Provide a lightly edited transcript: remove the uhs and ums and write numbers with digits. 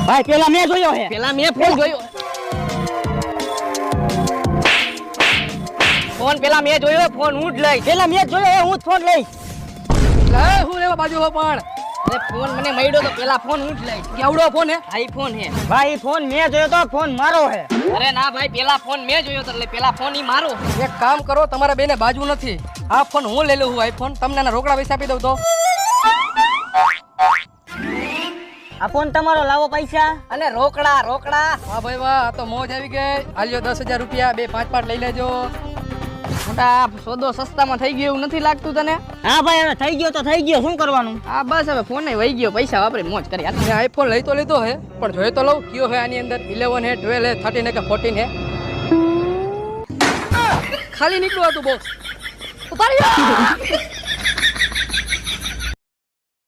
ભાઈ પેલા મેં જોયો હે. પેલા મેં ફોન જોયો. ફોન પેલા મેં જોયો, ફોન હું જ લઈ. પેલા મેં જોયો હે, હું જ ફોન લઈશ. હું લેવા બાજુ હો પણ અરે ફોન મને મળ્યો તો પેલા ફોન હું જ લઈ. કેવડો ફોન હે? આઈફોન હે. ભાઈ ફોન મેં જોયો તો ફોન મારો હે. અરે ના ભાઈ, પેલા ફોન મેં જોયો તો એટલે પેલા ફોન ઈ મારો. એક કામ કરો, તમારા બેને બાજુ નથી. આ ફોન હું લઈ લઉં છું, આઈફોન. તમને એના રોકડા પૈસા આપી દઉં તો. આ ફોન તમારો, લાવો પૈસા. અને રોકડા રોકડા. વાહ ભાઈ વાહ, આ તો મોજ આવી ગઈ. આલ્યો 10,000 રૂપિયા, 2 5 લઈ લેજો. મોટા સોદો સસ્તામાં થઈ ગયો એવું નથી લાગતું તને? હા ભાઈ હવે થઈ ગયો તો થઈ ગયો, શું કરવાનું? હા બસ હવે ફોન વહી ગયો, પૈસા વાપરી મોજ કરી. મેં આઈફોન લઈ તો લીધો હે, પણ જોઈ તો લઉં કયો હે આની અંદર. 11 હે, 12 હે, 13 હે કે 14 હે? ખાલી નીકળ્યું હતું બોક્સ. ઉતારી